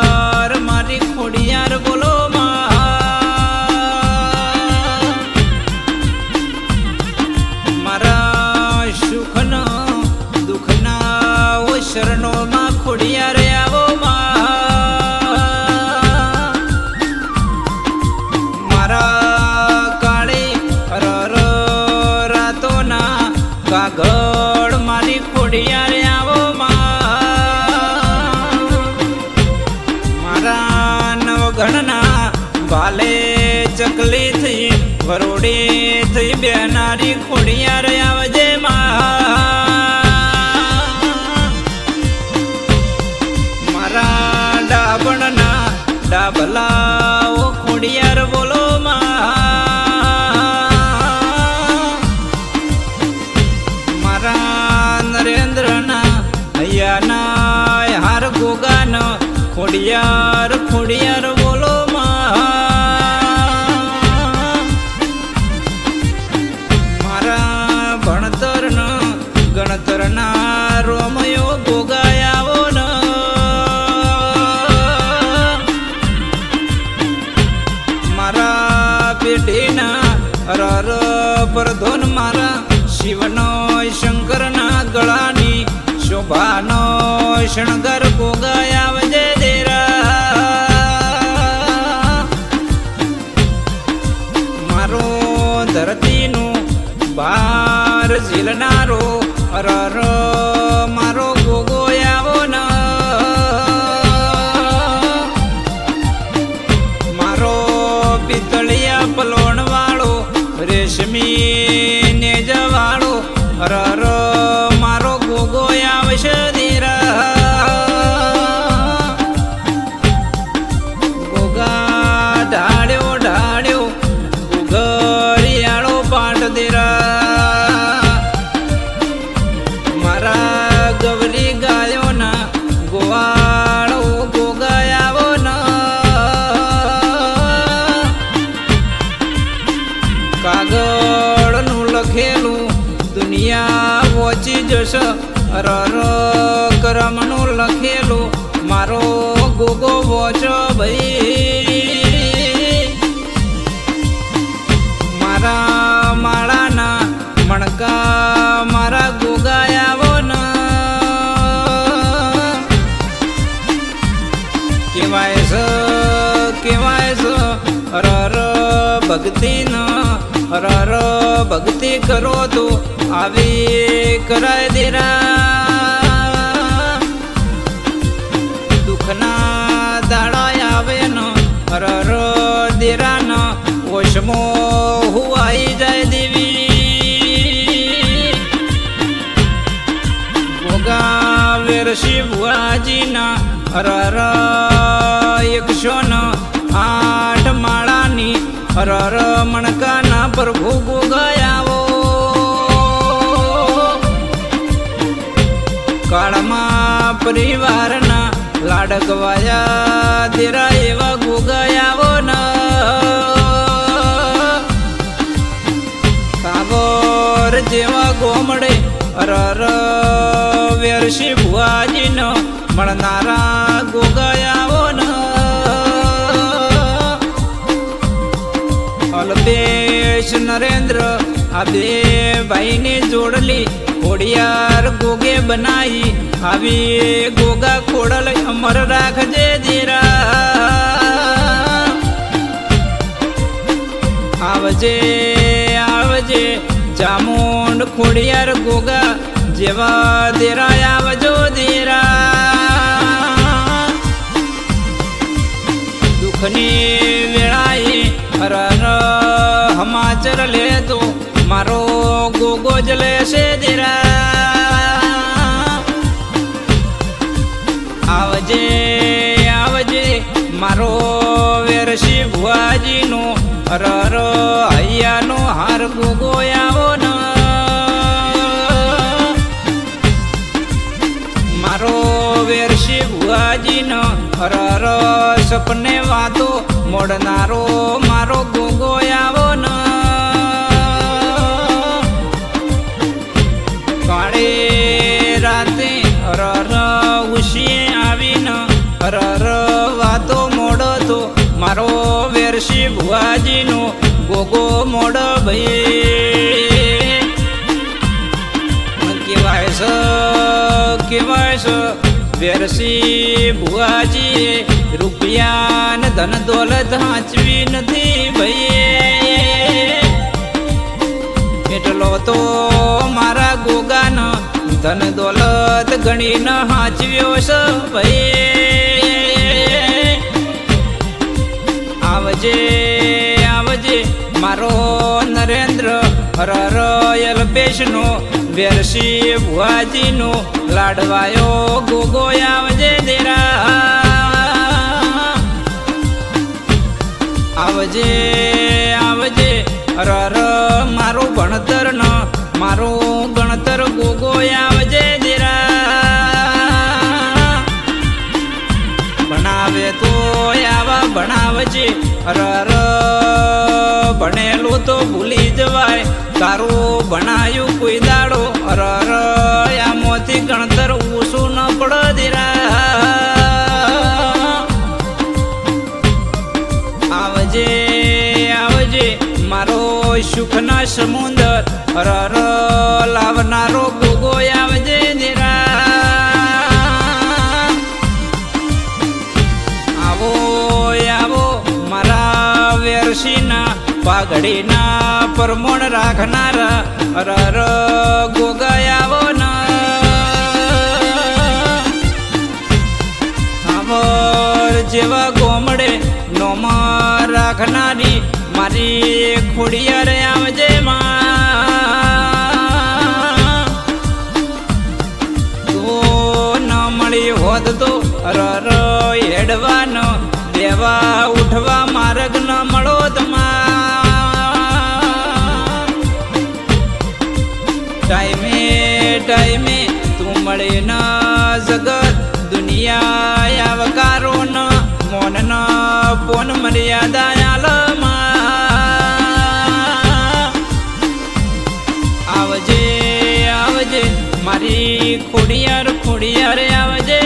માર મારી ખોડિયાર બોલો મારા સુખના દુઃખના ઓ શરણોમાં ખોડિયાર આવો મારા કાળે રાતોના કાગળ મારી ખોડિયાર આવો મારા નવગણના ભાલે ચકલી થઈ વરોડી થઈ બેનારી ખોડિયાર આવજે મારા ડાબણના ડાબલા ઓ ખોડિયાર બોલો મારા નરેન્દ્રના હૈયાના હાર ગોગાન ખોડિયાર ખોડિયાર બોલો મારા ભણતરના ગણતરના રોમયો ગોગાયાવો ન મારા પેઢીના રર પરધોન મારા શિવનો શંકરના ગળાની શોભાનો શણગર ગોગાયાવજે દેરા મારો ધરતીનું બાર ઝીલનારો અરર મારો ગોગોયાવો ન મારો પિતળિયા પલોણ વાળો રેશમી નેજવાળો અરર મારો ગોગોયાવશે દેરા ગોગા ઢાળ્યો ઢાળ્યો ગોગરિયાળો પાટ દેરા મારા ગવરી ગાયોના ગોવાળો ગોગાયાવો ન કાગળનું લખેલું દુનિયા વોચી જશે અરર કરમનું લખેલું મારો ગોગો વોચો ભાઈ મારા માળાના મણકા મારા ગોગાયાવો ન કેવાય છે અરર ભક્તિ ન અરર ભક્તિ કરો તો આવી કરાય દેરા દુઃખના દાડા આવે ન અરર દેરા ન ઓશમો હુવાઈ જાય દેવી ગોગા વેરશી ભુવાજીના અરર 108 માળાની અરર મણકાના પ્રભુ ગોગાયાવો કાળમાં પરિવારના લાડકવાયા દેરા એવા ગોગાયાવો ન કાગોર જેવા ગોમડે અરર વેરશી ભુવાજીન મળનારા ગોગાયાવો ન અલ્પેશ નરેન્દ્ર આ બે ભાઈની જોડલી ખોડિયાર ગોગે બનાવી આવી ગોગા ખોડલ અમર રાખજે દેરા આવજે આવજે ચામુંડ ખોડિયાર ગોગા જેવા દેરા આવજો દેરા દુઃખની વેળાએ અરર હમાચર લેતો મારો ગોગો જ લેશે દેરા આવજે આવજે મારો વેરશી ભુવાજીનો અરર હૈયાનો હાર ગોગોયાવો ન મારો વેરશી ભુવાજીનો અરર સપને વાતો મોડનારો મારો ગોગોયાવો ન કાળે રાતે અરર ઉશીએ આવીને અરર મારો વેરશી ભુવાજીનો ગોગો મોડ ભાઈ કહેવાય છે વેરશી ભુવાજીએ રૂપિયા ને ધન દોલત હાંચવી નથી ભાઈ એટલો તો મારા ગોગાનો ધન દોલત ગણીને હાંચવ્યો છે ભાઈ આવજે આવજે મારો નરેન્દ્ર હરર અલ્પેશનો વેરશી ભુવાજીનો લાડવાયો ગોગો આવજે દેરા આવજે આવજે હરર મારું ભણતર ન મારું ગણતર ગોગો આવજે દેરા ભણાવે તો આવા ભણાવજે હરર ભણેલું તો ભૂલી જવાય તારું ભણાયું કોઈ દાડો હરર આમાંથી ગણતર ઓછું ન પડ દેરા આવજે આવજે મારો સુખના સમુદર હરર લાવનારો ગોગો આવજે દેરા આવો આવો મારા વેરશીના પાઘડીના પરમોણ રાખનારા હરર ગોગા આવો ન આવર જેવા ગોમડે નોમાં રાખનારી મારી ખોડિયાર આવજે માં તો ન મળી હોત તો હરર હેડવાનો દેવા ઉઠવા માર્ગ ન મળો ટાઈમે ટાઈમે તું મળે ન જગત દુનિયા આવકારો ન મોન ન પોન મર્યાદા આલમાં આવજે આવજે મારી ખોડિયાર ખોડિયાર આવજે